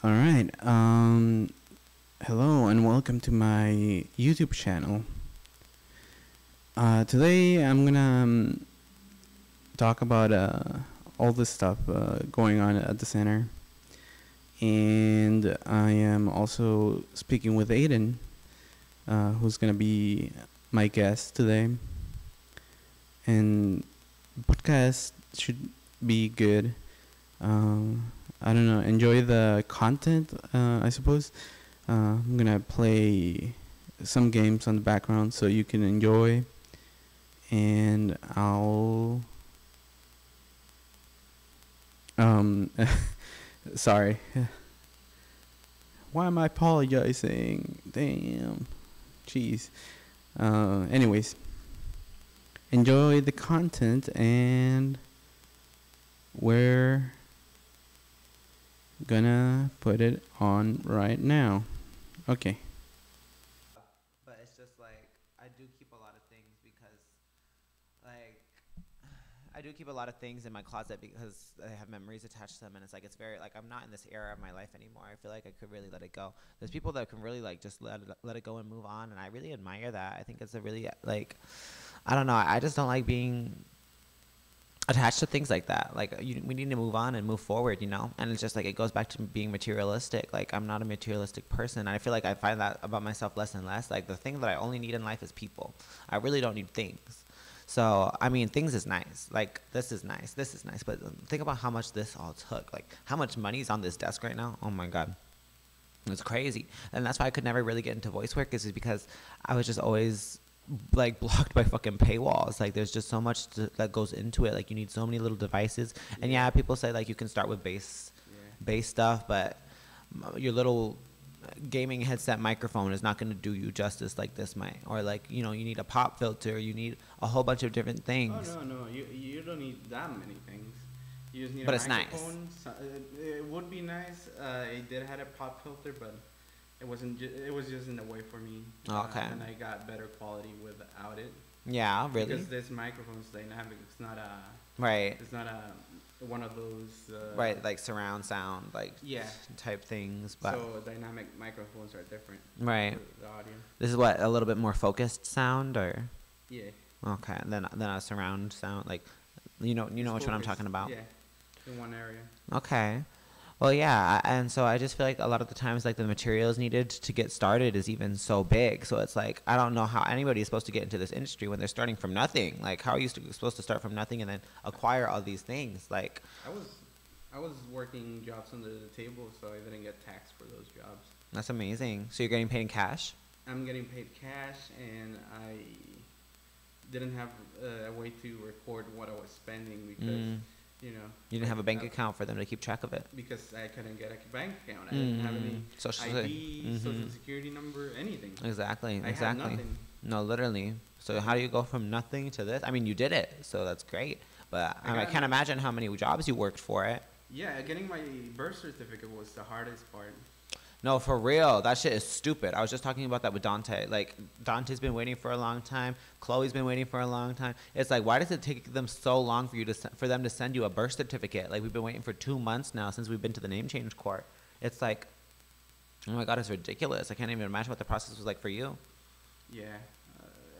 All right. Hello and welcome to my YouTube channel. Today I'm gonna talk about all this stuff going on at the center, and I am also speaking with Aiden, who's gonna be my guest today. And podcast should be good. I don't know. Enjoy the content, I suppose. I'm gonna play some games on the background so you can enjoy, and I'll sorry. Why am I apologizing? Damn. Jeez. Anyways, enjoy the content, and we're gonna put it on right now. Okay. But it's just like I do keep a lot of things because like I do keep a lot of things in my closet because I have memories attached to them, and it's like it's very like I'm not in this era of my life anymore. I feel like I could really let it go. There's people that can really like just let it go and move on, and I really admire that. I think it's a really like I don't know. I just don't like being attached to things like that. Like we need to move on and move forward, you know. And it's just like it goes back to being materialistic. Like I'm not a materialistic person. I feel like I find that about myself less and less. Like the thing that I only need in life is people. I really don't need things. So I mean, things is nice. Like this is nice, but think about how much this all took. Like how much money is on this desk right now. Oh my god, it's crazy. And that's why I could never really get into voice work, is because I was just always like blocked by fucking paywalls. Like there's just so much that goes into it. Like you need so many little devices. And yeah, people say like you can start with bass stuff, but your little gaming headset microphone is not going to do you justice like this might. Or like, you know, you need a pop filter, you need a whole bunch of different things. Oh no, you don't need that many things. You just need but a it's microphone. nice. It would be nice. It did have a pop filter, but it wasn't. It was just in the way for me. Okay. And I got better quality without it. Yeah, really. Because this microphone's dynamic. It's not a. Right. It's not a one of those. Right, like surround sound, like type things. But so dynamic microphones are different. Right. The audio. This is what, a little bit more focused sound, or. Yeah. Okay, then a surround sound, like you know which one I'm talking about. Yeah. In one area. Okay. Well, yeah, and so I just feel like a lot of the times, like the materials needed to get started is even so big. So it's like I don't know how anybody is supposed to get into this industry when they're starting from nothing. Like, how are you supposed to start from nothing and then acquire all these things? Like, I was working jobs under the table, so I didn't get taxed for those jobs. That's amazing. So you're getting paid in cash? I'm getting paid cash, and I didn't have a way to record what I was spending because. You know, you didn't have a bank account for them to keep track of it because I couldn't get a bank account. I didn't have any ID, social security number, anything. Exactly. I had nothing. No, literally. So how do you go from nothing to this? I mean, you did it, so that's great. But I can't imagine how many jobs you worked for it. Yeah, getting my birth certificate was the hardest part. No, for real. That shit is stupid. I was just talking about that with Dante. Like, Dante's been waiting for a long time. Chloe's been waiting for a long time. It's like, why does it take them so long for them to send you a birth certificate? Like, we've been waiting for 2 months now since we've been to the name change court. It's like, oh my god, it's ridiculous. I can't even imagine what the process was like for you. Yeah.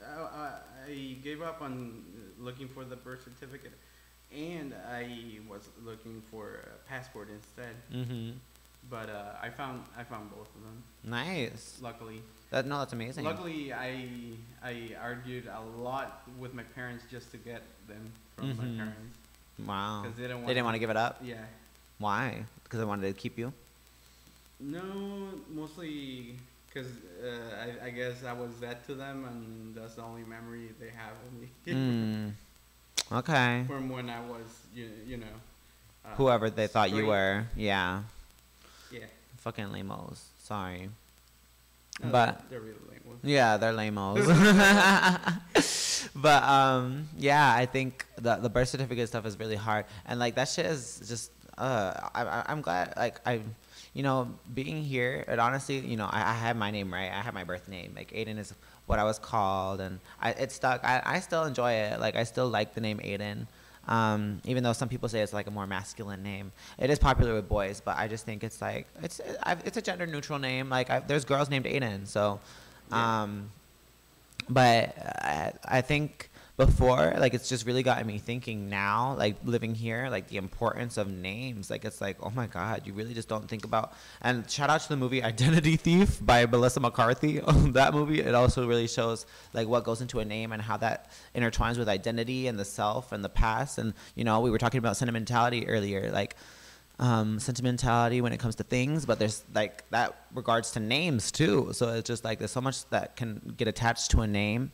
I gave up on looking for the birth certificate, and I was looking for a passport instead. Mm-hmm. But I found both of them. Nice. Luckily. That's amazing. Luckily, I argued a lot with my parents just to get them from my parents. Wow. Because they didn't want to give it up. Yeah. Why? Because they wanted to keep you. No, mostly because I guess I was that to them, and that's the only memory they have of me. Okay. From when I was, you know. Whoever they thought you were. Yeah. Yeah. Fucking lamos. Sorry. But they're really lamos. Yeah, they're lamos. But yeah, I think the birth certificate stuff is really hard, and like that shit is just I'm glad, like you know, being here, and honestly, you know, I have my name right. I have my birth name. Like Aiden is what I was called, and it stuck. I still enjoy it. Like I still like the name Aiden. Even though some people say it's like a more masculine name, it is popular with boys. But I just think it's like it's a gender neutral name. Like there's girls named Aiden, so. Yeah. But I think before, like, it's just really gotten me thinking now, like, living here, like, the importance of names. Like, it's like, oh, my God, you really just don't think about. And shout out to the movie Identity Thief by Melissa McCarthy. That movie, it also really shows, like, what goes into a name and how that intertwines with identity and the self and the past. And, you know, we were talking about sentimentality earlier, like, sentimentality when it comes to things, but there's like that regards to names too. So it's just like there's so much that can get attached to a name,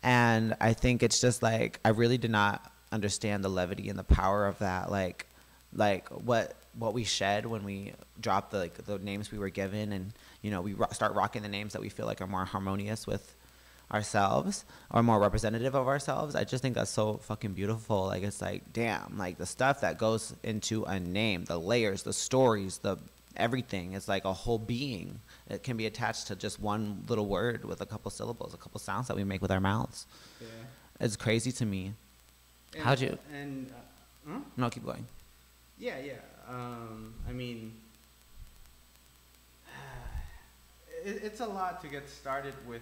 and I think it's just like I really did not understand the levity and the power of that. Like what we shed when we drop the names we were given, and you know we start rocking the names that we feel like are more harmonious with ourselves or more representative of ourselves. I just think that's so fucking beautiful. Like it's like damn, like the stuff that goes into a name, the layers, the stories, the everything. It's like a whole being. It can be attached to just one little word with a couple syllables, a couple sounds that we make with our mouths. Yeah. It's crazy to me. And, How'd you? And huh? No, keep going. Yeah. I mean, it's a lot to get started with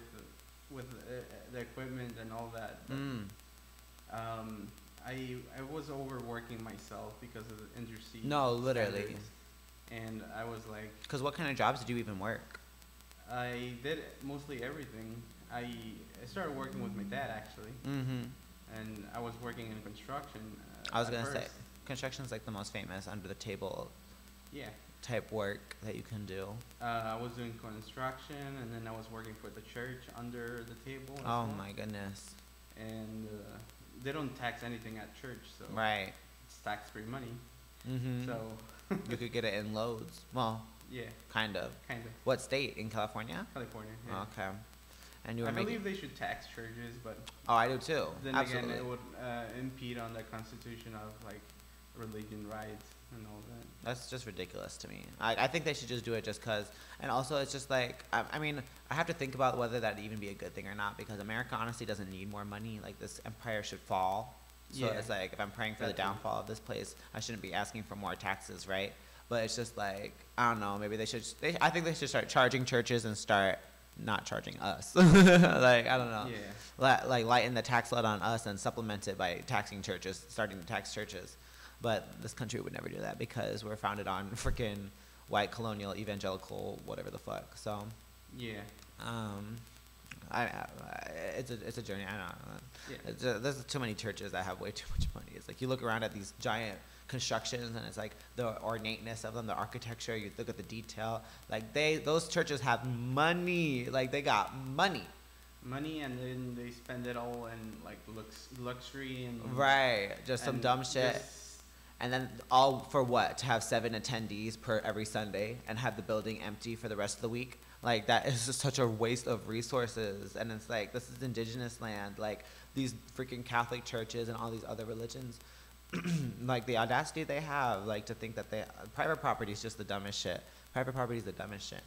the equipment and all that. But, I was overworking myself because of the industry. No, literally. Standards. And I was like. Because what kind of jobs did you even work? I did mostly everything. I started working with my dad actually. Mm-hmm. And I was working in construction. I was gonna say, construction is like the most famous under the table. Yeah. Type work that you can do. I was doing construction, and then I was working for the church under the table. Oh my goodness. And they don't tax anything at church, so right. It's tax-free money. Mm-hmm. So you could get it in loads. Well, yeah, kind of. Kind of. What state? In California? California. Yeah. Okay. And you were I believe they should tax churches, but oh, I do too. then Absolutely. again, it would impede on the constitution of like religion rights and all that. That's just ridiculous to me. I think they should just do it just because. And also, it's just like, I mean, I have to think about whether that'd even be a good thing or not, because America honestly doesn't need more money. Like, this empire should fall. So it's like, if I'm praying for the downfall of this place, I shouldn't be asking for more taxes, right? But it's just like, I don't know, maybe they should, I think they should start charging churches and start not charging us. Like, I don't know. Yeah. Like, lighten the tax load on us and supplement it by taxing churches, starting to tax churches. But this country would never do that because we're founded on freaking white colonial evangelical whatever the fuck. So yeah, it's a journey. I don't know. Yeah. There's too many churches that have way too much money. It's like you look around at these giant constructions and it's like the ornateness of them, the architecture. You look at the detail. Like those churches have money. Like they got money. Money, and then they spend it all in like luxury and right, just some dumb shit. And then all for what? To have 7 attendees per every Sunday and have the building empty for the rest of the week? Like, that is just such a waste of resources. And it's like, this is indigenous land. Like, these freaking Catholic churches and all these other religions, like, the audacity they have, like, to think that private property is just the dumbest shit. Private property is the dumbest shit.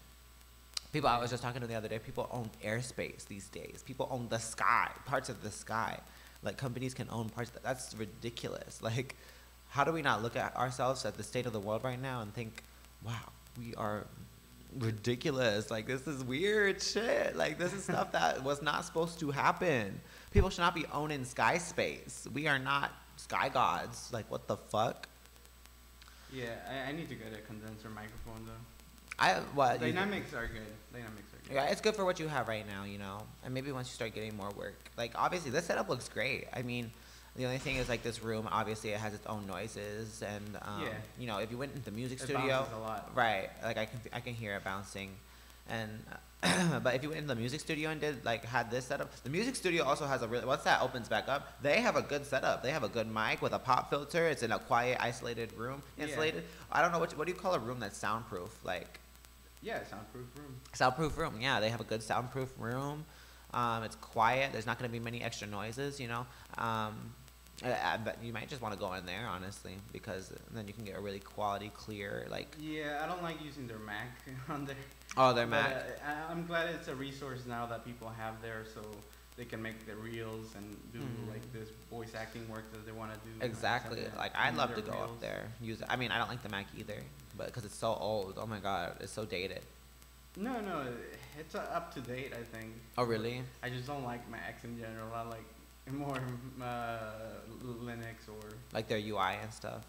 People, I was just talking to the other day, people own airspace these days. People own the sky, parts of the sky. Like, companies can own parts. That's ridiculous. Like, how do we not look at ourselves at the state of the world right now and think, wow, we are ridiculous. Like, this is weird shit. Like, this is stuff that was not supposed to happen. People should not be owning sky space. We are not sky gods. Like, what the fuck? Yeah, I need to get a condenser microphone, though. Dynamics are good. Yeah, it's good for what you have right now, you know? And maybe once you start getting more work. Like, obviously, this setup looks great. I mean, the only thing is, like, this room, obviously, it has its own noises. And, you know, if you went into the music studio. It bounces a lot. Right. Like, I can hear it bouncing. And, but if you went into the music studio and had this setup. The music studio also has once that opens back up, they have a good setup. They have a good mic with a pop filter. It's in a quiet, isolated room. Insulated. Yeah. I don't know, what do you call a room that's soundproof? Like. Yeah, soundproof room. Soundproof room, yeah. They have a good soundproof room. It's quiet. There's not going to be many extra noises, you know. But you might just want to go in there, honestly, because then you can get a really quality, clear, like. Yeah, I don't like using their Mac on there. Oh, their Mac. I'm glad it's a resource now that people have there, so they can make the reels and do like this voice acting work that they want to do. Exactly. Like I'd love to go up there. Use it. I mean, I don't like the Mac either, but because it's so old. Oh my god, it's so dated. No, it's up to date. I think. Oh really? I just don't like Macs in general. I like more Linux or like their UI and stuff.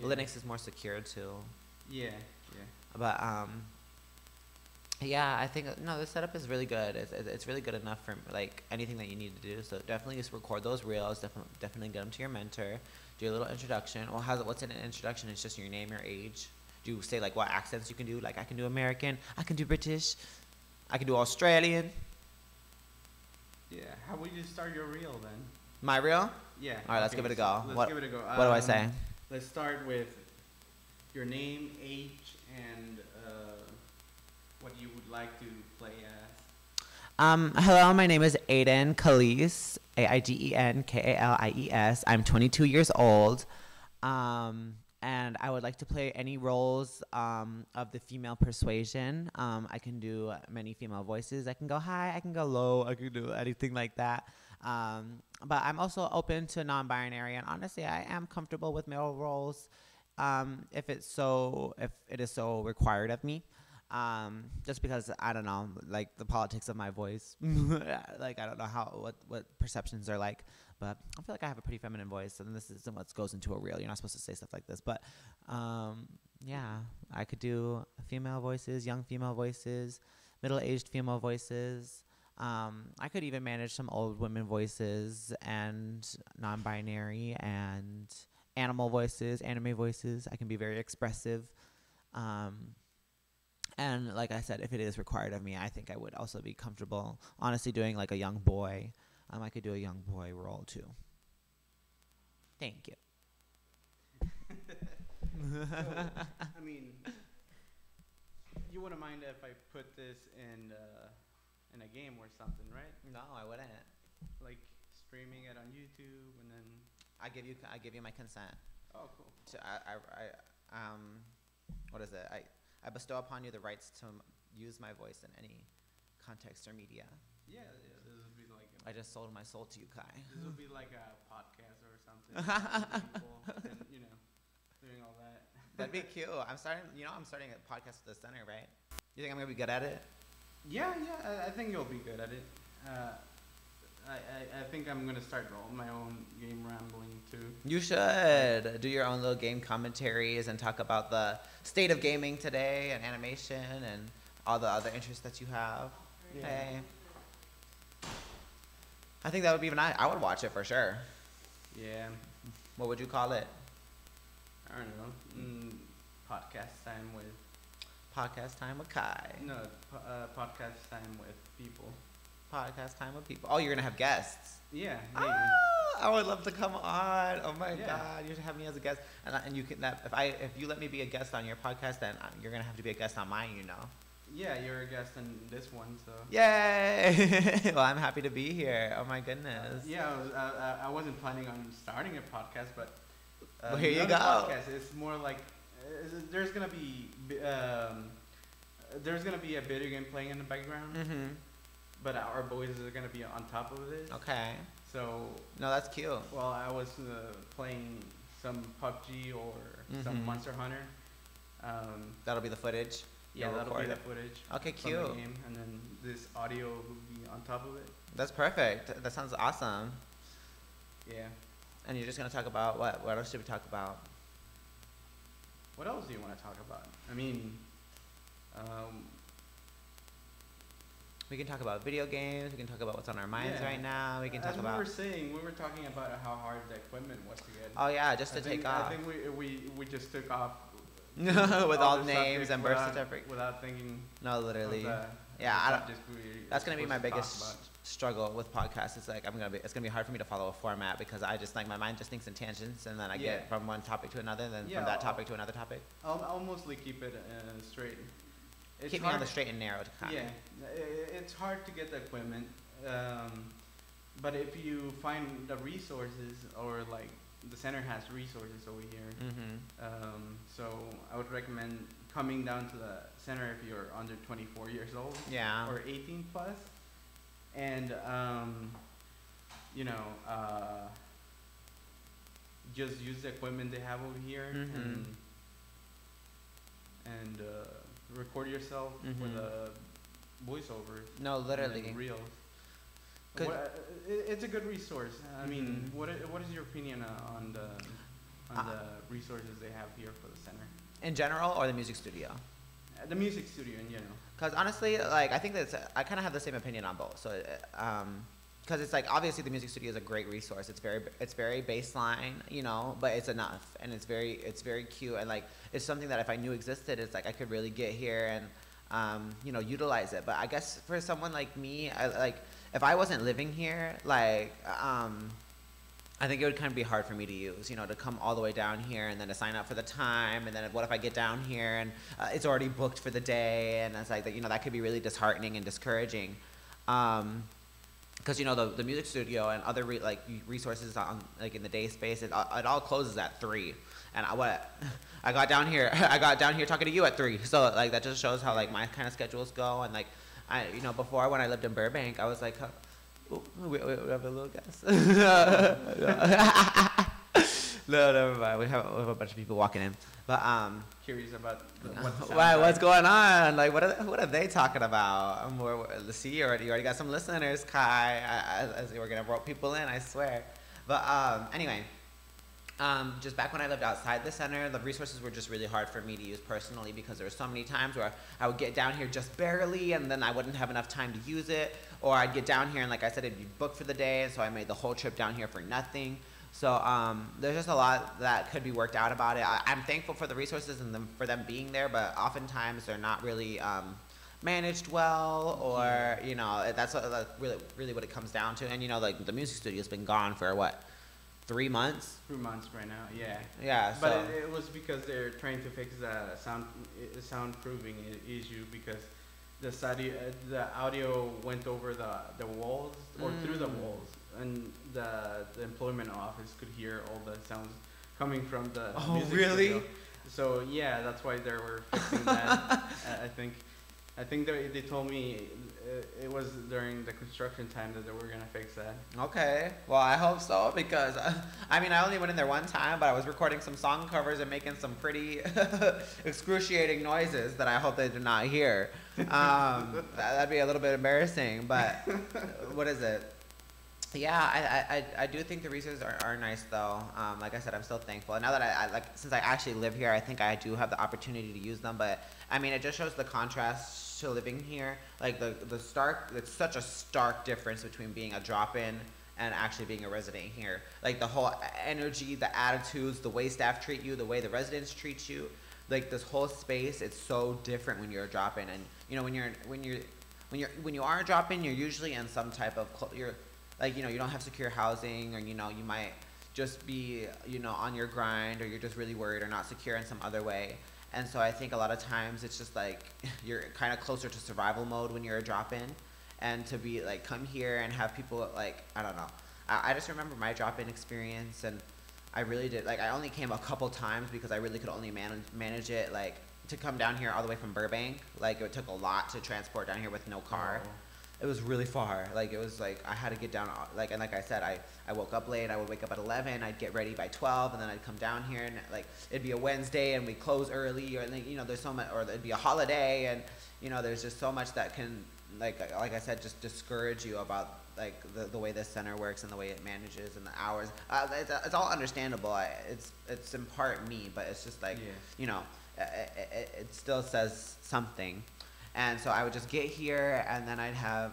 Yeah. Linux is more secure too. Yeah. But yeah, I think no, this setup is really good. It's really good enough for like anything that you need to do. So definitely just record those reels. Definitely get them to your mentor. Do a little introduction. Well, what's in an introduction? It's just your name, your age. Do you say like what accents you can do? Like I can do American. I can do British. I can do Australian. Yeah. How would you start your reel then? My reel? Yeah. All right, let's give it a go. Let's give it a go. What do I say? Let's start with your name, age, and what you would like to play as. Hello, my name is Aiden Kalies, Aiden Kalies. I'm 22 years old, and I would like to play any roles of the female persuasion. I can do many female voices. I can go high, I can go low, I can do anything like that. But I'm also open to non-binary, and honestly, I am comfortable with male roles if it is so required of me. Just because I don't know, like the politics of my voice, like I don't know what perceptions are like, but I feel like I have a pretty feminine voice, and this isn't what goes into a reel. You're not supposed to say stuff like this, but yeah, I could do female voices, young female voices, middle-aged female voices. I could even manage some old women voices and non-binary and animal voices, anime voices. I can be very expressive. And like I said, if it is required of me, I think I would also be comfortable, honestly, doing like a young boy. I could do a young boy role too. Thank you. So, I mean, you wouldn't mind if I put this in a game or something, right? No, I wouldn't. Like streaming it on YouTube and then. I give you my consent. Oh, cool. So what is it? I bestow upon you the rights to use my voice in any context or media. Yeah, this would be like. I just sold my soul to you, Kai. This would be like a podcast or something. People and, doing all that. That'd be cute. I'm starting a podcast at the center, right? You think I'm gonna be good at it? Yeah, I think you'll be good at it. I think I'm gonna start my own game rambling too. You should do your own little game commentaries and talk about the state of gaming today and animation and all the other interests that you have. Yeah. Hey, I think that would be nice. I would watch it for sure. Yeah. What would you call it? I don't know. Podcast time with. Podcast time with Kai. No, podcast time with people. Podcast time with people. Oh, you're gonna have guests. Yeah, maybe. I would love to come on. Oh my god, you should have me as a guest. And you can if you let me be a guest on your podcast, then you're gonna have to be a guest on mine. Yeah, you're a guest in this one, so. Yay! Well, I'm happy to be here. Oh my goodness. I wasn't planning on starting a podcast, but. Well, here you go. Podcast, it's more like there's gonna be a video game playing in the background. Mm-hmm. But our voices are gonna be on top of this. Okay. So. No, that's cute. Well, I was playing some PUBG or some Monster Hunter. That'll be the footage. Yeah, that'll be the footage. Okay, cute. From the game, and then this audio will be on top of it. That's perfect. That sounds awesome. Yeah. And you're just gonna talk about what? What else should we talk about? What else do you want to talk about? I mean, we can talk about video games. We can talk about what's on our minds right now. We can talk about. We were talking about how hard the equipment was to get. Oh yeah, just to take off. I think we just took off. With all names and birth certificate. Without thinking. No, literally. That's gonna be my biggest struggle with podcasts. It's like it's gonna be hard for me to follow a format because I just like my mind just thinks in tangents and then I get from one topic to another, then from that topic to another topic. I'll mostly keep it straight. Keep me on the straight and narrow. Yeah, it's hard to get the equipment, but if you find the resources or like the center has resources over here, so I would recommend coming down to the center if you're under 24 years old, or 18 plus, and you know, just use the equipment they have over here, Mhm. and record yourself with Mhm. a voiceover No, literally. and reels. 'Cause- It's a good resource. I mean, Mhm. what is your opinion on Uh, the resources they have here for the center? in general, or the music studio? The music studio in general. Because honestly, like I think that's I kind of have the same opinion on both. So, because it's like obviously the music studio is a great resource. It's very baseline, you know, but it's enough, and it's very cute, and like it's something that if I knew existed, it's like I could really get here and you know, utilize it. But I guess for someone like me, like if I wasn't living here, like I think it would kind of be hard for me to use, you know, to come all the way down here and then to sign up for the time, and then what if I get down here and it's already booked for the day, and it's like that, you know, that could be really disheartening and discouraging, because you know the music studio and other resources on like in the day space, it all closes at 3, and I got down here talking to you at 3, so like that just shows how like my kind of schedules go, and like you know, before when I lived in Burbank, I was like. Ooh, we have a little guest. No, never mind. We have a bunch of people walking in, but Curious about what's going on? Like, what are they talking about? See, you already got some listeners, Kai. We're gonna rope people in, I swear. But anyway. Just back when I lived outside the center, the resources were just really hard for me to use personally, because there were so many times where I would get down here just barely, and then I wouldn't have enough time to use it, or I'd get down here and like I said, it'd be booked for the day, and so I made the whole trip down here for nothing. So there's just a lot that could be worked out about it. I'm thankful for the resources and for them being there, but oftentimes they're not really managed well, or you know, that's really what it comes down to. And you know, like the music studio's been gone for what? 3 months? 3 months right now, yeah. Yeah, but so. it was because they're trying to fix the soundproofing issue, because the audio went over the walls, or through the walls, and the employment office could hear all the sounds coming from the music really? studio. So yeah, that's why they were fixing that. I think they told me it was during the construction time that they were gonna fix that. Okay, well I hope so, because I mean I only went in there one time, but I was recording some song covers and making some pretty excruciating noises that I hope they do not hear. That'd be a little bit embarrassing, but what is it? Yeah, I do think the resources are nice though. Like I said, I'm still thankful. And now that I like, since I actually live here, I think I do have the opportunity to use them. But I mean, it just shows the contrast to living here. Like it's such a stark difference between being a drop-in and actually being a resident here. Like the whole energy, the attitudes, the way staff treat you, the way the residents treat you. Like this whole space, it's so different when you're a drop-in. And you know, when you are a drop-in, you're usually in some type of like, you know, you don't have secure housing, or, you know, you might just be, you know, on your grind, or you're just really worried or not secure in some other way. And so I think a lot of times it's just like you're kind of closer to survival mode when you're a drop-in, and to be like come here and have people like, I don't know. I just remember my drop-in experience, and I really did, like I only came a couple times because I really could only manage it, like to come down here all the way from Burbank. Like it took a lot to transport down here with no car. Oh. It was really far. Like it was like I had to get down, like, and like I said, I woke up late. I would wake up at 11. I'd get ready by 12, and then I'd come down here, and like it'd be a Wednesday and we close early, or like, you know, there's so much, or it'd be a holiday, and you know, there's just so much that can like I said, just discourage you about like the way this center works and the way it manages and the hours. It's all understandable. It's in part me, but it's just like, yeah. You know, it still says something. And so I would just get here, and then I'd have,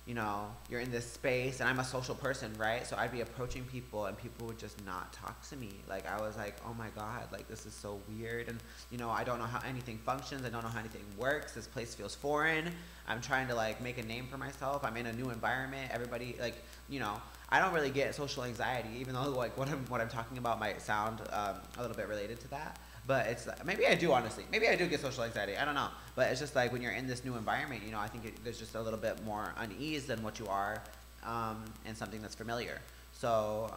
you know, you're in this space, and I'm a social person, right? So I'd be approaching people, and people would just not talk to me. Like, I was like, oh my God, like, this is so weird. And, you know, I don't know how anything functions. I don't know how anything works. This place feels foreign. I'm trying to, like, make a name for myself. I'm in a new environment. Everybody, like, you know, I don't really get social anxiety, even though, like, what I'm talking about might sound a little bit related to that. But it's, maybe I do, honestly. Maybe I do get social anxiety. I don't know. But it's just like when you're in this new environment, you know, I think there's just a little bit more unease than what you are in something that's familiar. So,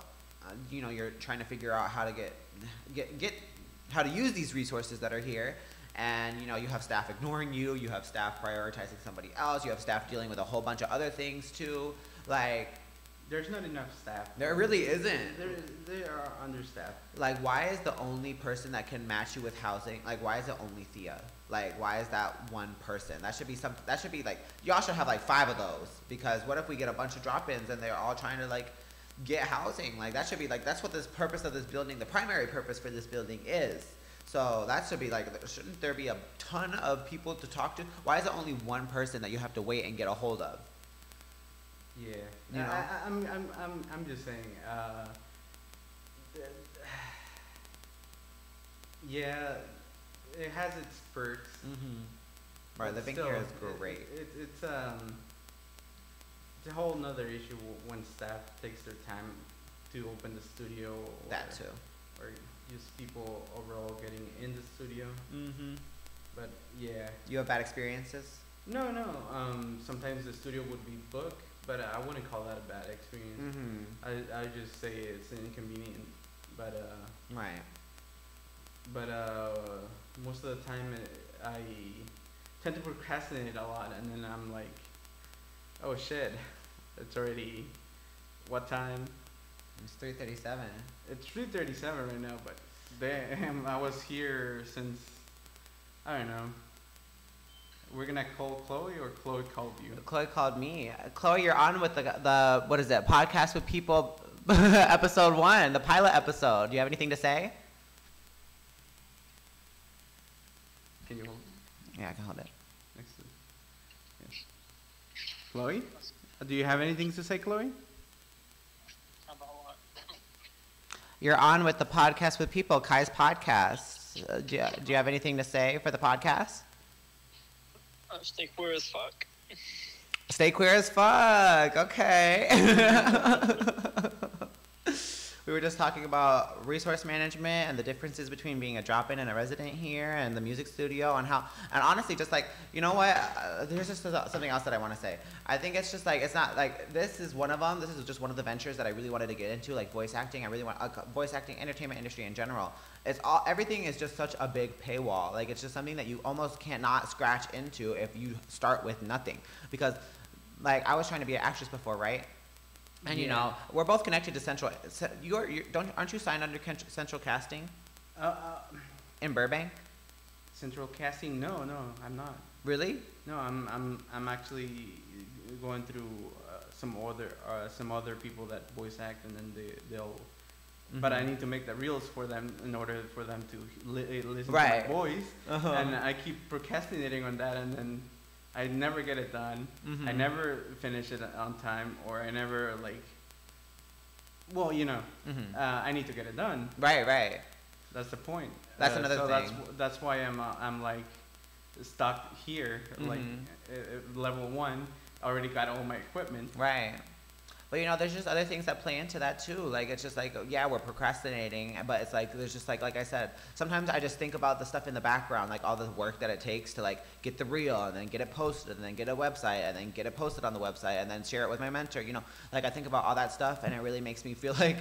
you know, you're trying to figure out how to get how to use these resources that are here. and you know you have staff ignoring you, you have staff prioritizing somebody else, you have staff dealing with a whole bunch of other things too. Like, there's not enough staff. there really isn't. They are understaffed. Like, why is the only person that can match you with housing? Like, why is it only Thea? Like, why is that one person? That should be some. That should be like, y'all should have like 5 of those, because what if we get a bunch of drop-ins and they're all trying to like get housing? Like, that should be like, that's what this purpose of this building, the primary purpose for this building is. So that should be like, shouldn't there be a ton of people to talk to? Why is it only one person that you have to wait and get a hold of? Yeah, You know? I'm just saying. Yeah, it has its perks. Right, but living still, here is great. It's a whole nother issue when staff takes their time to open the studio. Or, That too. Or just people overall getting in the studio. But yeah. You have bad experiences? No. Sometimes the studio would be booked, but I wouldn't call that a bad experience. I just say it's inconvenient, but Right. but most of the time I tend to procrastinate a lot, and then I'm like, oh shit, it's already what time? It's 3:37. It's 3:37 right now, but damn, I was here since, I don't know. We're gonna call Chloe, or Chloe called you? Chloe called me. Chloe, you're on with the what is it? Podcast with People, episode 1, the pilot episode. Do you have anything to say? Can you hold Yeah, I can hold it. next to yes. Chloe? Do you have anything to say, Chloe? About what? You're on with the Podcast with People, Kai's podcast. Do you have anything to say for the podcast? Stay queer as fuck. Stay queer as fuck. Okay. We were just talking about resource management and the differences between being a drop-in and a resident here and the music studio, and how, and honestly, just like, you know what, there's just something else that I want to say. I think it's just like, it's not like, this is one of them. This is just one of the ventures that I really wanted to get into, like voice acting. I really want voice acting, entertainment industry in general. It's all, everything is just such a big paywall. Like, it's just something that you almost cannot scratch into if you start with nothing. Because, like, I was trying to be an actress before, right? And you know, we're both connected to Central. Aren't you signed under Central Casting in Burbank? Central Casting? No, I'm not. Really? No, I'm actually going through some other people that voice act, and then they'll. But I need to make the reels for them in order for them to listen to my voice, and I keep procrastinating on that, and then I never get it done. I never finish it on time, or I never like. Well, you know, I need to get it done. Right. That's the point. That's another thing. That's why I'm like stuck here, like level 1. Already got all my equipment. Right. But you know, there's just other things that play into that too. Like, it's just like, yeah, we're procrastinating, but it's like, there's just like I said, sometimes I just think about the stuff in the background, like all the work that it takes to like get the reel, and then get it posted, and then get a website, and then get it posted on the website, and then share it with my mentor. You know, like, I think about all that stuff, and it really makes me feel like,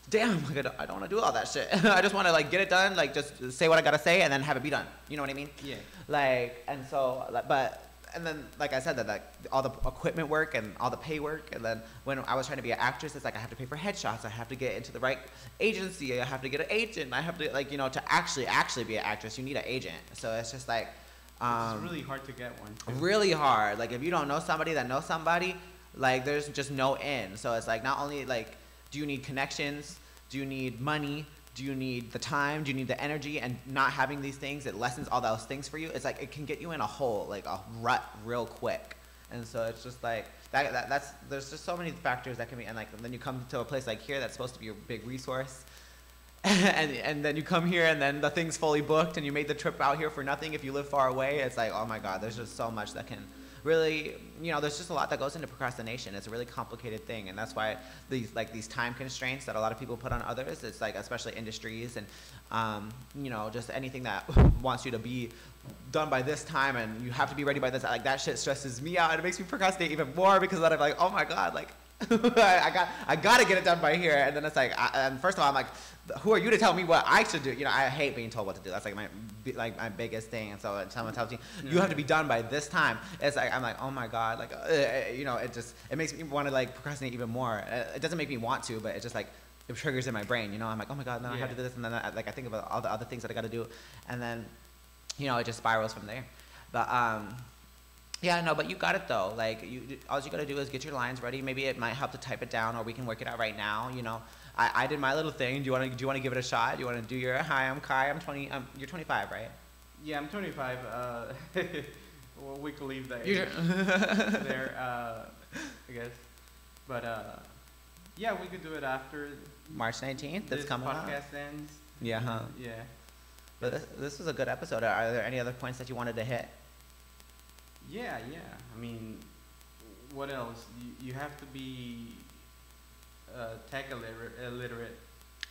damn, like, I don't want to do all that shit. I just want to like get it done, like just say what I gotta say, and then have it be done. You know what I mean? Yeah. Like, and so, but. And then, like I said, that like all the equipment work and all the pay work, and then when I was trying to be an actress, it's like I have to pay for headshots, I have to get into the right agency, I have to get an agent, I have to, like, you know, to actually be an actress, you need an agent. So it's just like, it's really hard to get one too. Really hard. Like, if you don't know somebody that knows somebody, like, there's just no end. So it's like, not only like, do you need connections, do you need money, do you need the time? Do you need the energy? And not having these things, it lessens all those things for you. It's like, it can get you in a hole, like a rut real quick. And so it's just like, that's, there's just so many factors that can be, and like, and then you come to a place like here that's supposed to be a big resource. and then you come here, and then the thing's fully booked, and you made the trip out here for nothing if you live far away. It's like, oh my God, there's just so much that can really, you know, there's just a lot that goes into procrastination. It's a really complicated thing, and that's why these time constraints that a lot of people put on others, it's like, especially industries and you know, just anything that wants you to be done by this time, and you have to be ready by this, like, that shit stresses me out, and it makes me procrastinate even more, because then I'm like, oh my God, like, I gotta get it done by here. And then it's like, and first of all, I'm like, who are you to tell me what I should do? You know, I hate being told what to do. That's like my biggest thing. And so when someone tells you, you have to be done by this time, it's like, I'm like, oh my God, like, you know, it makes me want to like procrastinate even more. It doesn't make me want to, but it just like, it triggers in my brain, you know. I'm like, oh my God, now I have to do this, and then I think about all the other things that I got to do, and then, you know, it just spirals from there. But yeah, no, but you got it though. Like, all you got to do is get your lines ready. Maybe it might help to type it down, or we can work it out right now. You know, I did my little thing. Do you want to give it a shot? Do you want to do your hi? I'm Kai. I'm 20. You're 25, right? Yeah, I'm 25. Well, we can leave that there. I guess, but yeah, we could do it after March 19th. That's coming up. This podcast ends. Yeah. Huh? Yeah. But this was a good episode. Are there any other points that you wanted to hit? Yeah. I mean, what else? You have to be tech illiterate.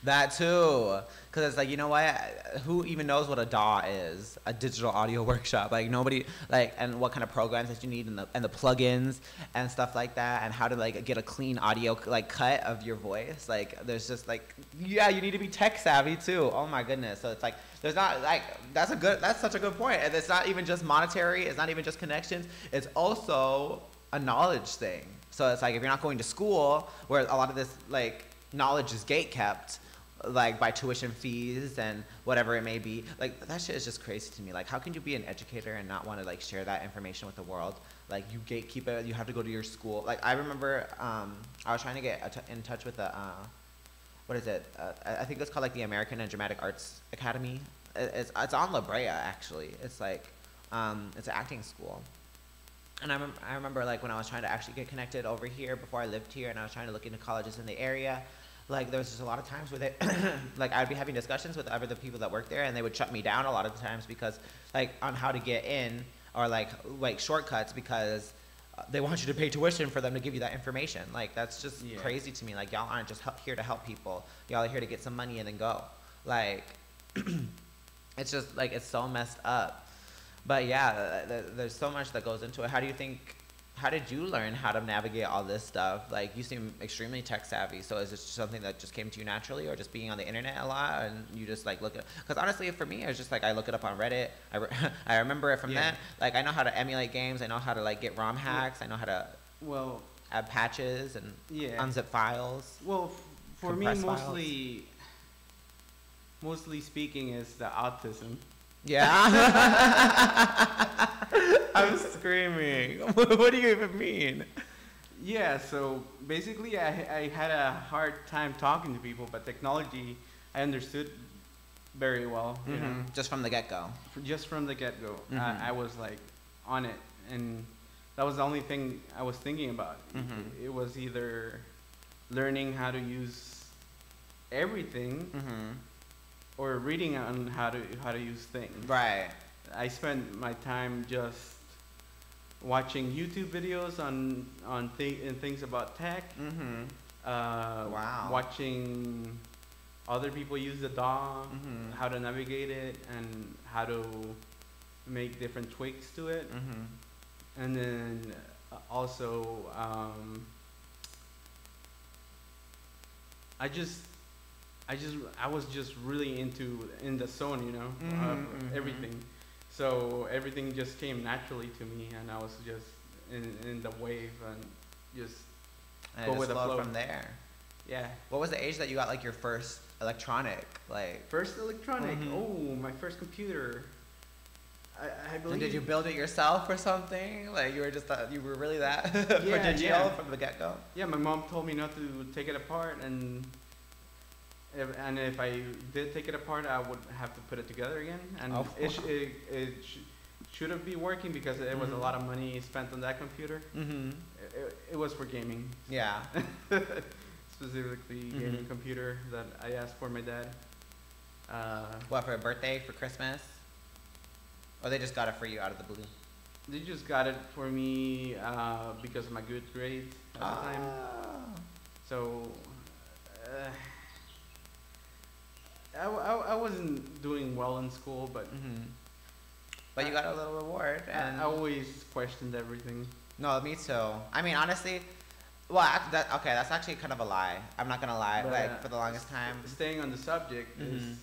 That too, because it's like, you know what? Who even knows what a DAW is? A digital audio workshop. Like nobody, like, and what kind of programs that you need, and the plugins and stuff like that, and how to like get a clean audio like cut of your voice. Like there's just like, yeah, you need to be tech savvy too. Oh my goodness. So it's like there's not like that's such a good point. And it's not even just monetary. It's not even just connections. It's also a knowledge thing. So it's like if you're not going to school, where a lot of this like knowledge is gate kept, like by tuition fees and whatever it may be, like that shit is just crazy to me. Like how can you be an educator and not want to like share that information with the world? Like you gatekeep it, you have to go to your school. Like I remember I was trying to get in touch with the what is it, I think it's called like the American and Dramatic Arts Academy. It's on La Brea actually. It's like it's an acting school. And I remember like when I was trying to actually get connected over here before I lived here, and I was trying to look into colleges in the area, like there was just a lot of times where they like I'd be having discussions with other people that work there, and they would shut me down a lot of the times because like on how to get in, or like shortcuts, because they want you to pay tuition for them to give you that information. Like that's just crazy to me. Like y'all aren't just here to help people. Y'all are here to get some money and then go. Like it's just like it's so messed up. But yeah, there's so much that goes into it. How did you learn how to navigate all this stuff? Like you seem extremely tech savvy. So is it something that just came to you naturally, or just being on the internet a lot and you just like look at? Because honestly, for me, it's just like I look it up on Reddit. I remember it from that. Like I know how to emulate games. I know how to like get ROM hacks. I know how to add patches and unzip files. Well, for me, mostly speaking, is the autism. Yeah. I'm screaming. What do you even mean? Yeah, so basically I had a hard time talking to people, but technology I understood very well. You know? Just from the get-go. Just from the get-go. I was like on it, and that was the only thing I was thinking about. It was either learning how to use everything, or reading on how to use things. Right. I spent my time just watching YouTube videos on things about tech. Watching other people use the DAW, how to navigate it, and how to make different tweaks to it. And then also I was just really in the zone, you know, of everything. So everything just came naturally to me, and I was just in the wave and just go with the flow from there. Yeah. What was the age that you got like your first electronic? Like first electronic? Oh, my first computer. I believe. And did you build it yourself or something? Like you were really that prodigious from the get-go? Yeah, my mom told me not to take it apart, and if I did take it apart, I would have to put it together again, and it shouldn't be working because it was a lot of money spent on that computer. It was for gaming. Yeah. Specifically gaming computer that I asked for my dad. What, for a birthday, for Christmas? Or they just got it for you out of the blue? They just got it for me because of my good grades at the time. So I wasn't doing well in school, but but you got a little reward. And I always questioned everything. No, me too. I mean, honestly, Well, okay, that's actually kind of a lie. I'm not gonna lie. But, Like for the longest time. Staying on the subject is, Mhm.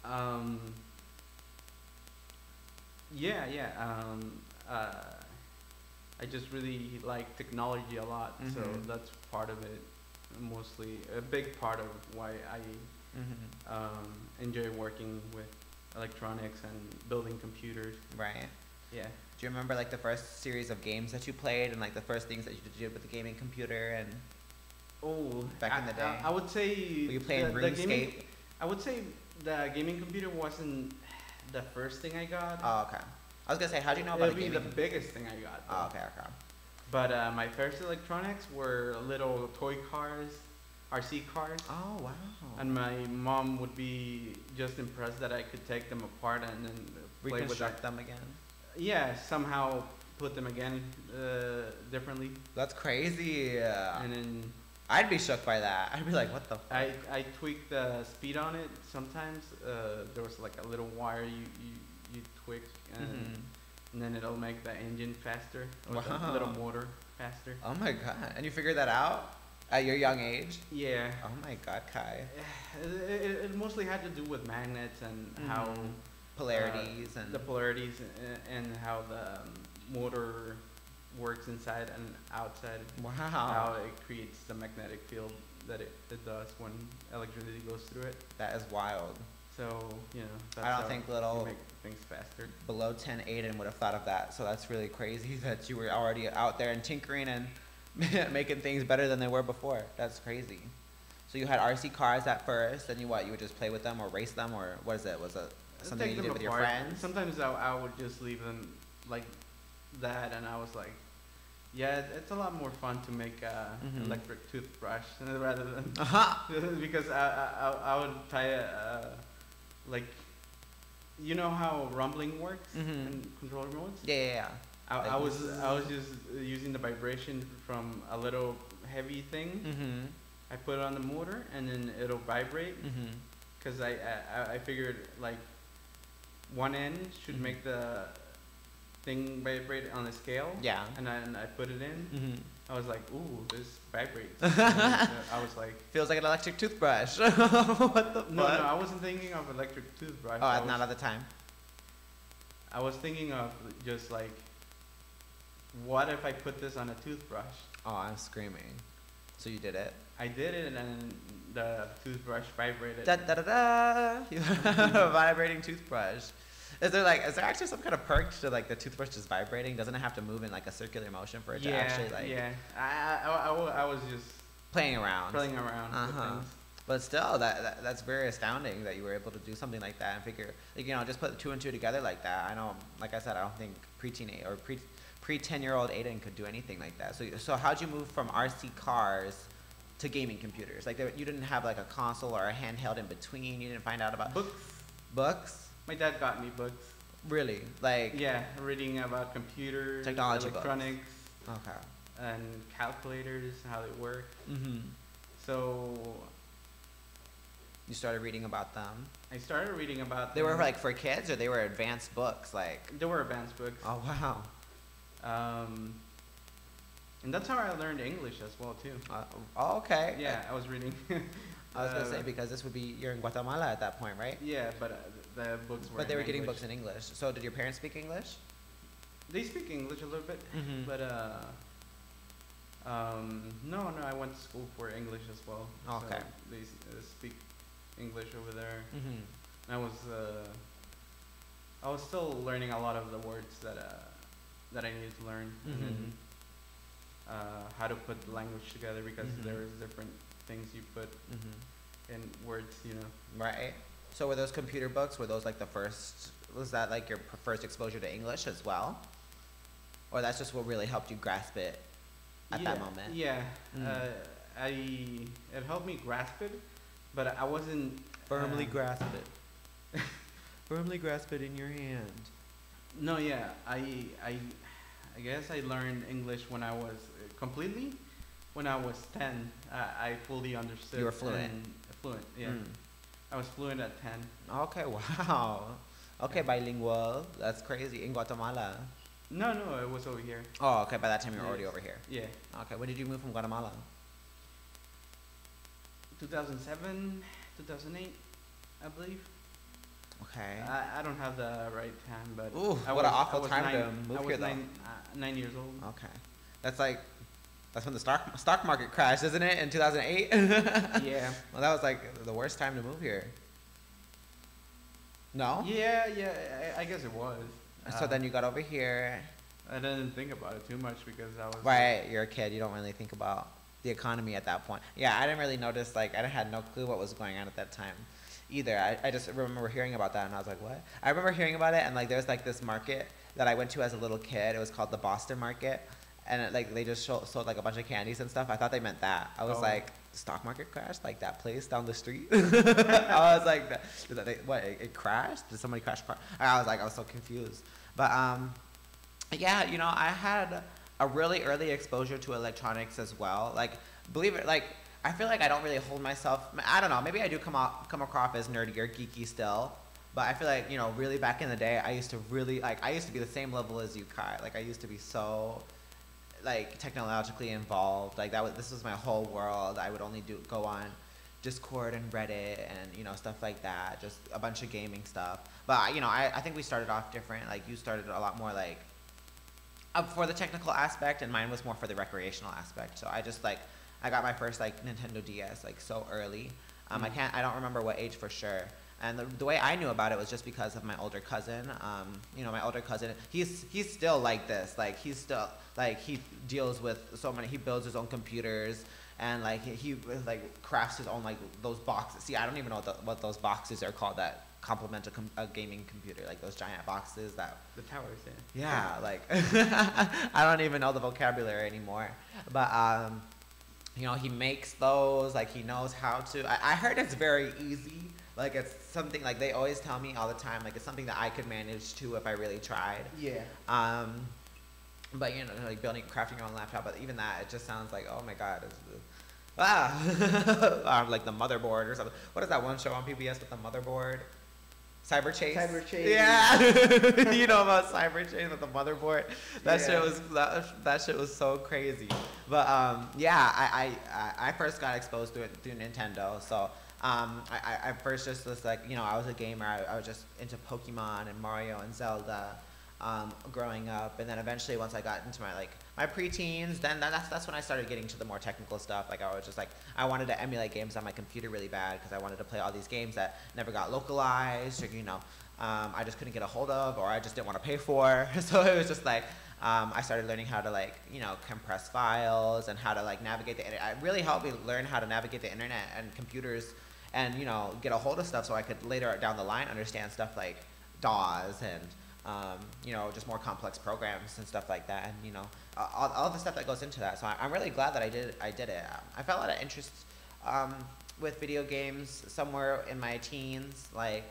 um, yeah, yeah. I just really like technology a lot, so Mhm. that's part of it. Mostly a big part of why I Mhm. enjoy working with electronics and building computers. Right. Yeah. Do you remember like the first series of games that you played and like the first things that you did with the gaming computer and Oh, back in the day? I would say Were you playing the gaming. RuneScape? I would say the gaming computer wasn't the first thing I got. Oh, okay. I was gonna say, how do you know about It'll the be the gaming? biggest thing I got. Oh, Though. okay, okay. But my first electronics were little toy cars, RC cars. Oh, wow. And my mom would be just impressed that I could take them apart and then play with them. Reconstruct them again. Yeah, somehow put them again differently. That's crazy. And then I'd be shook by that. I'd be like, what the fuck? I tweaked the speed on it. Sometimes there was like a little wire you tweak Mhm. and then it'll make the engine faster or the Wow. little motor faster. Oh my god. And you figured that out at your young age? Yeah. Oh my god, Kai. It mostly had to do with magnets and how Polarities and the polarities and how the motor works inside and outside. wow. How it creates the magnetic field that it does when electricity goes through it. That is wild. So, you know, that's I don't how think you little make things faster. below 10 Aiden would have thought of that. So that's really crazy that you were already out there and tinkering and making things better than they were before. That's crazy. So you had RC cars at first, and you would just play with them or race them, or what is it? Was it something Take you them did with your apart. friends? Sometimes I would just leave them like that, and I was like, yeah, it's a lot more fun to make a Mhm. electric toothbrush rather than Uh-huh. because I would tie like, you know how rumbling works Mhm. in control remotes. Yeah, yeah, yeah. I was just using the vibration from a little heavy thing. Mm-hmm. I put it on the motor and then it'll vibrate Mm-hmm. because I figured like one end should Mhm. make the thing vibrate on a scale. Yeah. And I put it in. Mm-hmm. I was like, ooh, this vibrates. I was like, Feels like an electric toothbrush. What the fuck? no, I wasn't thinking of electric toothbrush. Oh, I was, not at the time. I was thinking of just like, what if I put this on a toothbrush? Oh, I'm screaming. So you did it. I did it and then the toothbrush vibrated. Da da da da. You have a vibrating toothbrush. Is there actually some kind of perk to like the toothbrush just vibrating? Doesn't it have to move in like a circular motion for it to actually like Yeah. I was just playing around? playing around with Uh-huh. things. But still, that's very astounding that you were able to do something like that and figure, like, you know, just put two and two together like that. I know, like I said, I don't think pre-teen or pre 10-year-old Aiden could do anything like that. So how'd you move from RC cars to gaming computers? Like, you didn't have like a console or a handheld in between. You didn't find out about books. My dad got me books. Really? Like, Yeah, reading about computers, Technology books. electronics, okay. and calculators, how they work. Mm-hmm. So You started reading about them. I started reading about They were them. like for kids, or they were advanced books, like. They were advanced books. Oh wow. And that's how I learned English as well too. Oh, okay. Yeah, I was reading. I was gonna say, because this would be, you're in Guatemala at that point, right? Yeah, but the books were. But they in were getting English. books in English. So did your parents speak English? They speak English a little bit, Mhm. but no, I went to school for English as well. Okay. So they speak English over there. Mm-hmm. I was still learning a lot of the words that I needed to learn, and then how to put the language together because Mhm. there is different things you put Mm-hmm. in words, you know. Right. So were those computer books? Were those like the first? Was that like your first exposure to English as well? Or that's just what really helped you grasp it at that moment? Yeah, Mm. it helped me grasp it, but I wasn't Firmly uh, grasp it. Firmly grasp it in your hand. No, yeah, I guess I learned English when I was completely when I was 10. I fully understood. You were fluent. Fluent, yeah. Mm. I was fluent at 10. Okay, wow. Okay, Yeah. bilingual. That's crazy. In Guatemala. No, it was over here. Oh, okay. By that time, you were already over here. Yeah. Okay. When did you move from Guatemala? 2007, 2008, I believe. Okay. I don't have the right time, but Ooh, I what was, an awful I was time nine, to move I was here, though. 9 years old. Okay. That's when the stock market crashed, isn't it? In 2008. Yeah. Well, that was like the worst time to move here. No. Yeah, I guess it was. So then you got over here. I didn't think about it too much because I was Right. You're a kid. You don't really think about the economy at that point. Yeah, I didn't really notice. Like, I had no clue what was going on at that time, either. I just remember hearing about that, and I was like, what? I remember hearing about it, and like there's like this market that I went to as a little kid. It was called the Boston Market, and like they just sold like a bunch of candies and stuff. I thought they meant that. I was like, stock market crashed, like that place down the street. I was like, what? It crashed? Did somebody crash a car? I was so confused. But yeah, you know, I had a really early exposure to electronics as well. Like, believe it, like, I feel like I don't really hold myself, I don't know, maybe I do come across as nerdy or geeky still, but I feel like, you know, really back in the day, I used to be the same level as you, Kai. Like, I used to be so, like, technologically involved. Like, this was my whole world. I would only go on Discord and Reddit and, you know, stuff like that, just a bunch of gaming stuff. But, you know, I think we started off different. Like, you started a lot more, like, for the technical aspect, and mine was more for the recreational aspect. So I just like, I got my first like Nintendo DS like so early. I don't remember what age for sure. And the way I knew about it was just because of my older cousin. You know, my older cousin, he's still like this. Like he's still like he deals with he builds his own computers, and like he like crafts his own like those boxes. See, I don't even know what those boxes are called that complement a gaming computer, like those giant boxes that the towers. Yeah, like I don't even know the vocabulary anymore. But you know, he makes those, like he knows how to. I heard it's very easy. Like it's something like they always tell me all the time, like it's something that I could manage too if I really tried. Yeah. But you know, like crafting your own laptop, but even that, it just sounds like, oh my god, like the motherboard or something. What is that one show on PBS with the motherboard? Cyber Chase. Yeah. You know about Cyber Chase with the motherboard? That shit was so crazy. But yeah, I first got exposed to it through Nintendo. So I first just was like, you know, I was a gamer. I was just into Pokemon and Mario and Zelda growing up, and then eventually once I got into my preteens, then that's when I started getting to the more technical stuff. Like I was just like, I wanted to emulate games on my computer really bad because I wanted to play all these games that never got localized, or you know, I just couldn't get a hold of, or I just didn't want to pay for. So it was just like I started learning how to like, you know, compress files and how to like navigate the internet. It really helped me learn how to navigate the internet and computers, and you know, get a hold of stuff so I could later down the line understand stuff like DAWs and you know, just more complex programs and stuff like that, and you know, all the stuff that goes into that. So I'm really glad that I did it. I felt a lot of interest with video games somewhere in my teens. Like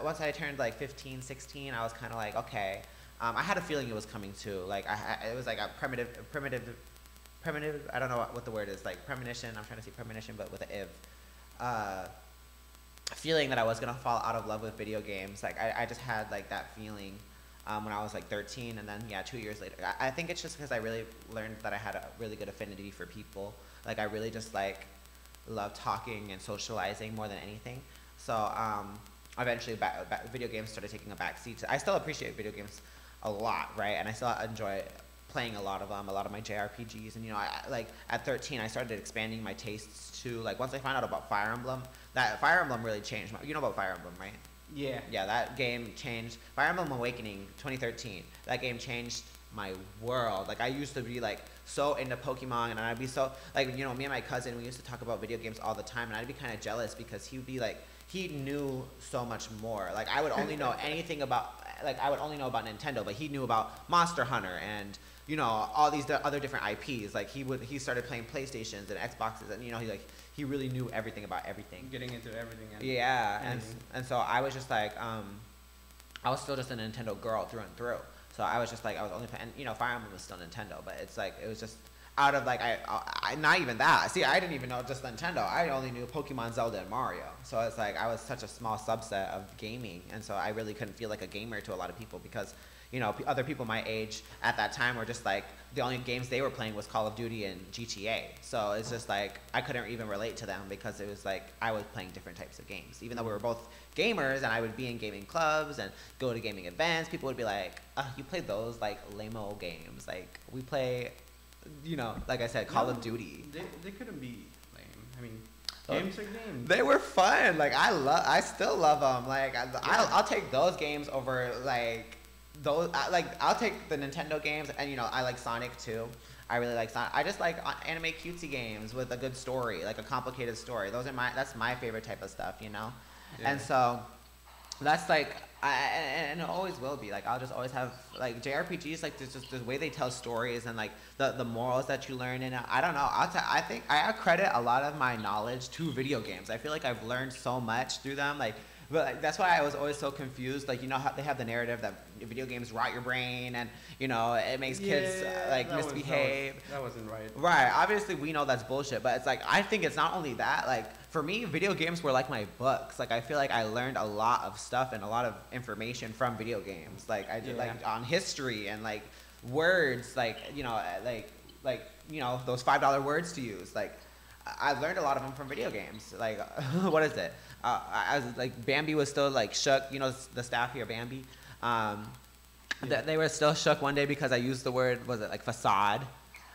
once I turned like 15, 16, I was kind of like, okay. I had a feeling it was coming too. Like it was like a primitive. I don't know what the word is. Like premonition. I'm trying to say premonition, but with an if. Feeling that I was gonna fall out of love with video games. Like I just had like that feeling when I was like 13, and then yeah, 2 years later. I think it's just because I really learned that I had a really good affinity for people. Like I really just like love talking and socializing more than anything. So eventually video games started taking a backseat. I still appreciate video games a lot, right? And I still enjoy playing a lot of them, a lot of my JRPGs, and you know, I like at 13 I started expanding my tastes to like once I found out about Fire Emblem. That Fire Emblem really changed. You know about Fire Emblem, right? Yeah. Yeah, that game changed. Fire Emblem Awakening 2013. That game changed my world. Like I used to be like so into Pokemon, and I'd be so like, you know, me and my cousin, we used to talk about video games all the time, and I'd be kind of jealous because he'd be like, he knew so much more. Like I would only know anything about, like I would only know about Nintendo, but he knew about Monster Hunter and, you know, all these other different IPs. Like he started playing PlayStations and Xboxes, and you know, he really knew everything about everything. Getting into everything. Yeah, and so I was just like, I was still just a Nintendo girl through and through. So I was just like, I was only playing, and you know, Fire Emblem was still Nintendo, but it's like, it was just out of like, I not even that. See, I didn't even know just Nintendo. I only knew Pokemon, Zelda, and Mario. So it's like, I was such a small subset of gaming, and so I really couldn't feel like a gamer to a lot of people because, you know, other people my age at that time were just like the only games they were playing was Call of Duty and GTA. So it's just like I couldn't even relate to them because it was like I was playing different types of games. Even though we were both gamers and I would be in gaming clubs and go to gaming events, people would be like, you play those like lame-o games. Like we play, you know, like I said, Call of Duty. They couldn't be lame. I mean, games are games. They were fun. Like I still love them. Like I'll take those games over like those. I'll take the Nintendo games, and you know I like Sonic too. I really like Sonic. I just like anime cutesy games with a good story, like a complicated story. That's my favorite type of stuff, you know. Yeah. And so that's like and it always will be. Like I'll just always have like JRPGs. Like there's just the way they tell stories and like the morals that you learn in it. I don't know. I think I credit a lot of my knowledge to video games. I feel like I've learned so much through them. But like, that's why I was always so confused. Like, you know how they have the narrative that video games rot your brain and, you know, it makes kids misbehave. That wasn't right. Right. Obviously, we know that's bullshit. But it's like, I think it's not only that. Like, for me, video games were like my books. Like, I feel like I learned a lot of stuff and a lot of information from video games. Like, I did, like, on history and, like, words. Like, you know, you know, those $5 words to use. Like, I learned a lot of them from video games. Like, what is it? I was like, Bambi was still like shook. You know, the staff here, Bambi. They were still shook one day because I used the word, was it like facade?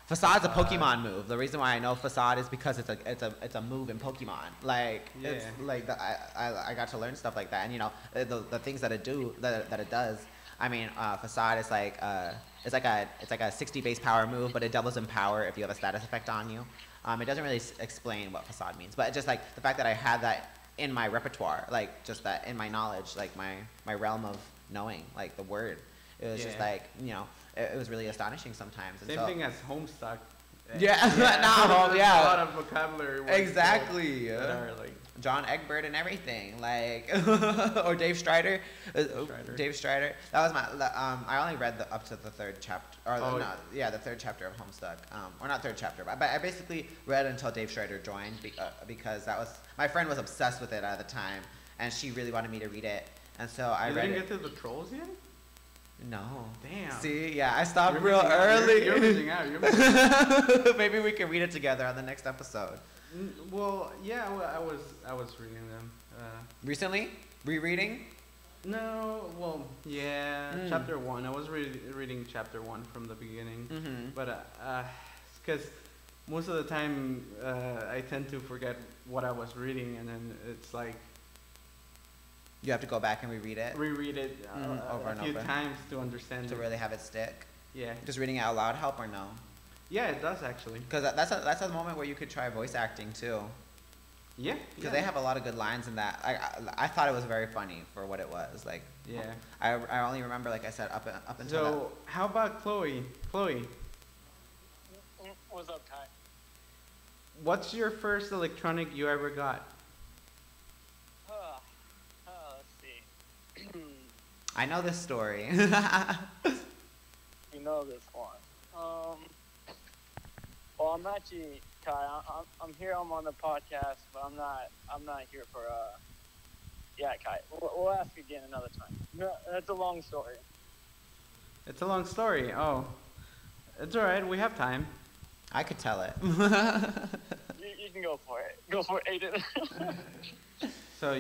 Facade's a Pokemon move. The reason why I know facade is because it's a move in Pokemon. Like it's like I got to learn stuff like that, and you know the things that it does. I mean, facade is like it's like a 60 base power move, but it doubles in power if you have a status effect on you. It doesn't really explain what facade means, but just like the fact that I had that in my repertoire, like just that in my knowledge, like my realm of knowing, like the word, it was just like, you know, it was really astonishing sometimes. And Same thing as Homestuck. Yeah, not home. Yeah, a lot of vocabulary. Exactly. That are like John Egbert and everything, like or Dave Strider. Dave Strider. That was my. I only read up to the third chapter, or the third chapter of Homestuck. Or not third chapter, but I basically read until Dave Strider joined because that was my friend was obsessed with it at the time, and she really wanted me to read it, and so I read it. You didn't get to the trolls yet? No. Damn. See, yeah, I stopped real early. You're missing out. You're missing out. Maybe we can read it together on the next episode. Well, yeah, I was reading them. Recently? Rereading? No, well, yeah, chapter 1. I was reading chapter 1 from the beginning. Mm-hmm. But, because most of the time I tend to forget what I was reading, and then it's like, you have to go back and reread it? Reread it over a few times to understand to really have it stick? Yeah. Does reading it out loud help or no? Yeah, it does actually. Because that's a moment where you could try voice acting too. Yeah. Because they have a lot of good lines in that. I thought it was very funny for what it was. Like. Yeah. I only remember, like I said, up until. So that. How about Chloe? Chloe. What's up, Kai? What's your first electronic you ever got? Let's see. I know this story. You know this one. Well, I'm actually Kai. I'm here. I'm on the podcast, but I'm not here for. Yeah, Kai. We'll ask again another time. No, that's a long story. It's a long story. Oh, it's all right. We have time. I could tell it. You can go for it. Go for it, Aiden. So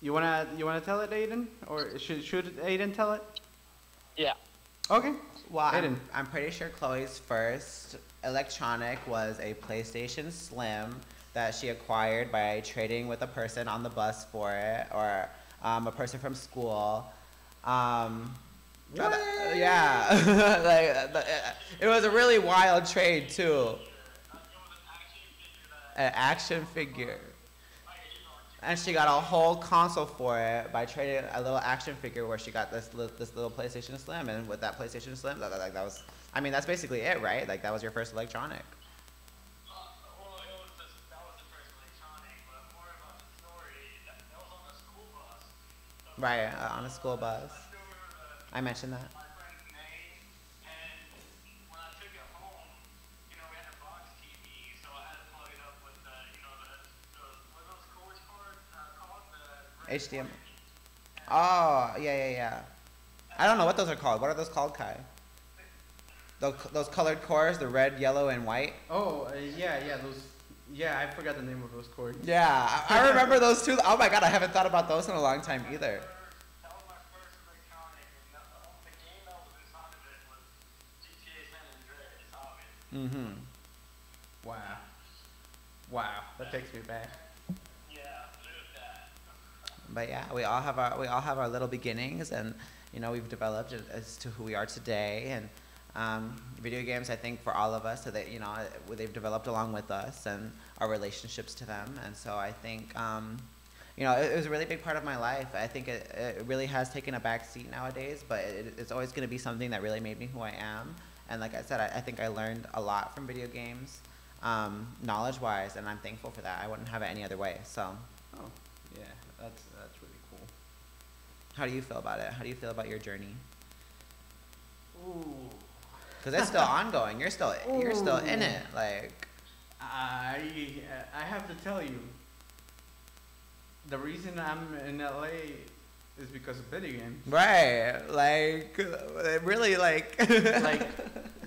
you wanna tell it, Aiden, or should Aiden tell it? Yeah. Okay. Well, Aiden. I'm pretty sure Chloe's first electronic was a PlayStation Slim that she acquired by trading with a person on the bus for it, or a person from school. Yeah, like it was a really wild trade too. An action figure. And she got a whole console for it by trading a little action figure where she got this little PlayStation Slim, and with that PlayStation Slim, that was, I mean, that's basically it, right? Like that was your first electronic. Well, that was the first electronic, but more about the story. That was on the school bus. So Right, on a school bus. I mentioned that. My friend May, and when I took it home, you know, we had a box TV, so I had to plug it up with the, you know, what are those cords called? HDMI. Oh, yeah. I don't know what those are called. What are those called, Kai? Those colored cores, the red, yellow, and white. Oh, yeah, those. Yeah, I forgot the name of those cords. Yeah, I remember those too. Oh my god, I haven't thought about those in a long time either. That was my first electronic, and the game that was inside of it was GTA San Andreas, obviously. Mm-hmm. Wow, that takes me back. Yeah, lived that. But yeah, we all have our little beginnings, and we've developed as to who we are today. And video games, I think, for all of us, so that they've developed along with us and our relationships to them. And so I think it was a really big part of my life. I think it really has taken a back seat nowadays, but it's always going to be something that really made me who I am. And like I said, I think I learned a lot from video games, knowledge-wise, and I'm thankful for that. I wouldn't have it any other way. So. Oh, yeah, that's really cool. How do you feel about it? How do you feel about your journey? Ooh. Because it's still ongoing. You're still in it. Like, I have to tell you, the reason I'm in LA is because of video games. right? Like, really, like, Like,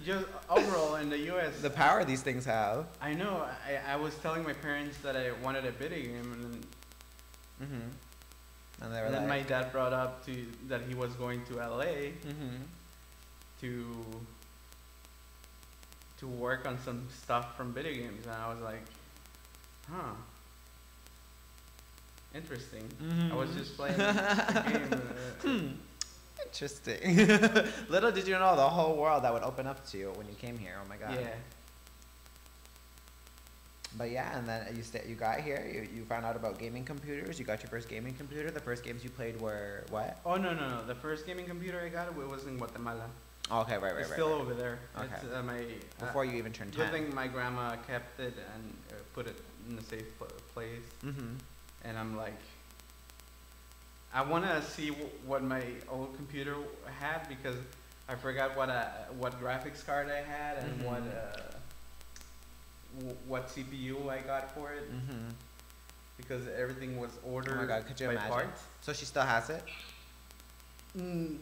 just overall in the U.S. the power these things have. I know. I was telling my parents that I wanted a video game, Mm-hmm. And they were and then like, my dad brought up that he was going to LA mm-hmm. to work on some stuff from video games, and I was like, huh, interesting. Mm-hmm. I was just playing a game. Interesting. Little did you know the whole world that would open up to you when you came here. Oh my god. Yeah. But yeah, and then you got here. You found out about gaming computers. You got your first gaming computer. The first games you played were what? Oh no. The first gaming computer I got was in Guatemala. Oh, okay, right. It's still over there. Okay. It's Before you even turned 10. Good thing my grandma kept it and put it in a safe place. Mm-hmm. And I'm like, I want to see what my old computer had, because I forgot what graphics card I had and what CPU I got for it, because everything was ordered Oh my god, could you by imagine? parts. So she still has it?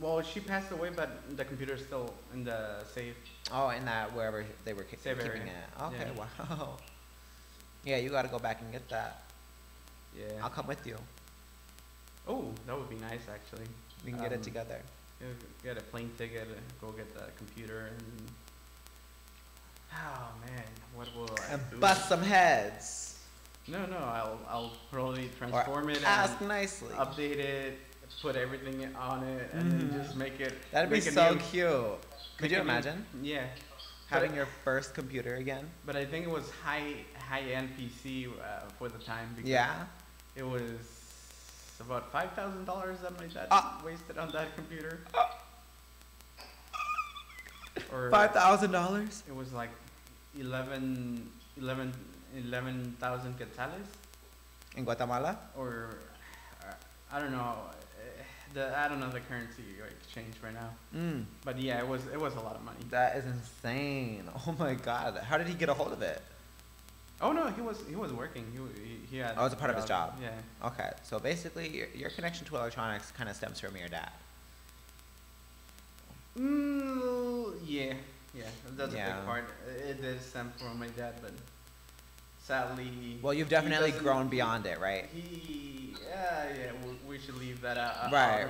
Well, she passed away, but the computer's still in the safe. Oh, in that wherever they were Safe keeping area. it. Okay, Yeah. wow. Yeah, you gotta go back and get that. Yeah. I'll come with you. Oh, that would be nice, actually. We can get it together. Get a plane ticket, go get the computer, and oh man, what will I And do? bust some heads. No, I'll probably transform it Ask and nicely. update it, put everything on it, and then just make it. That'd be make a so new- cute. Could make you a new- imagine Yeah. having But- your first computer again? But I think it was high-end PC for the time. Because Yeah. It was about $5,000 that my dad wasted on that computer. Or $5,000. it was like 11,000 quetzales, In Guatemala? or I don't know. I don't know the currency exchange right now. But yeah, it was a lot of money. That is insane. Oh my god. How did he get a hold of it? Oh no, he was working. He had. Oh, it's a part of his job. Yeah. Okay, so basically your connection to electronics kind of stems from your dad. Yeah, that's a Yeah. big part. It did stem from my dad, but sadly. Well, you've he definitely doesn't- grown beyond it, right? We should leave that out. Right.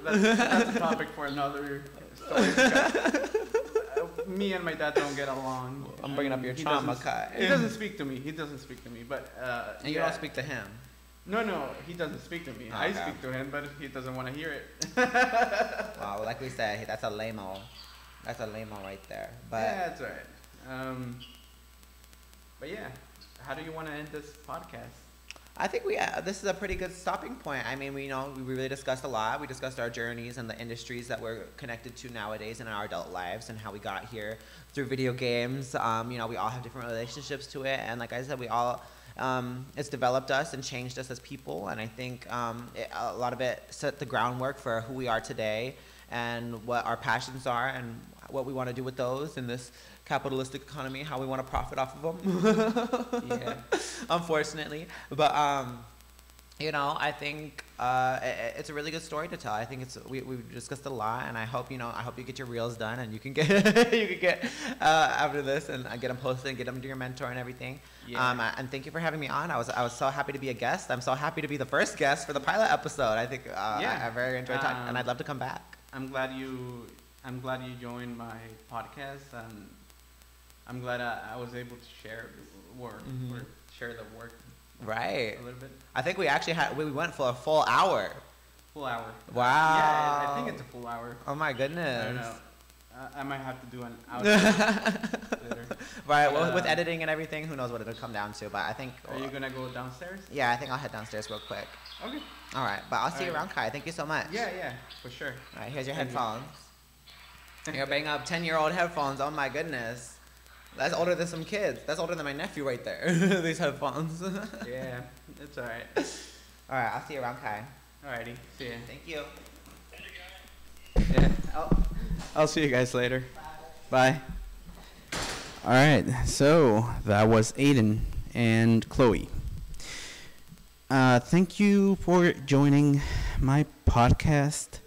That's a topic for another story. Because, me and my dad don't get along. I'm bringing up your He trauma, doesn't- Kai. He doesn't speak to me. But And you don't speak to him. No, he doesn't speak to me. I Okay. speak to him, but he doesn't want to hear it. Wow, like we said, that's a lame-o. That's a lame-o right there. But Yeah, that's alright. But yeah, how do you want to end this podcast? I think this is a pretty good stopping point. I mean, we really discussed a lot. We discussed our journeys and the industries that we're connected to nowadays in our adult lives, and how we got here through video games. We all have different relationships to it, and like I said, we all it's developed us and changed us as people. And I think a lot of it set the groundwork for who we are today and what our passions are and what we want to do with those in this capitalistic economy, how we want to profit off of them. Yeah. Unfortunately. But I think it's a really good story to tell. I think we discussed a lot, and I hope you get your reels done, and you can get after this and get them posted and get them to your mentor and everything. Yeah. And thank you for having me on. I was so happy to be a guest. I'm so happy to be the first guest for the pilot episode. I think I very enjoyed talking, and I'd love to come back. I'm glad you joined my podcast, and I'm glad I was able to share work or share the work. Right. A little bit. I think we actually we went for a full hour. Full hour. Wow. Yeah, I think it's a full hour. Oh my goodness. I don't know. I might have to do an outro later. Right. Well, with editing and everything, who knows what it'll come down to? But I think. Are you gonna go downstairs? Yeah, I think I'll head downstairs real quick. Okay. All right, but I'll see you All right. around, Kai. Thank you so much. Yeah, for sure. All right, here's your Thank you. headphones. You're banging up 10-year-old headphones. Oh my goodness. That's older than some kids. That's older than my nephew right there. These headphones. Yeah, it's alright. All right, I'll see you around, Kai. Alrighty, see ya. Thank you. Yeah, I'll see you guys later. Bye. Alright, so that was Aiden and Chloe. Thank you for joining my podcast.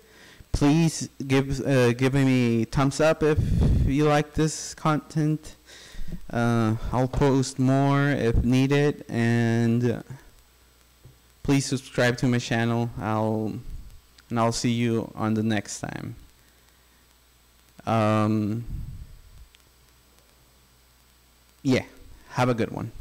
Please give me a thumbs up if you like this content. I'll post more if needed, and please subscribe to my channel. I'll see you on the next time. Yeah, have a good one.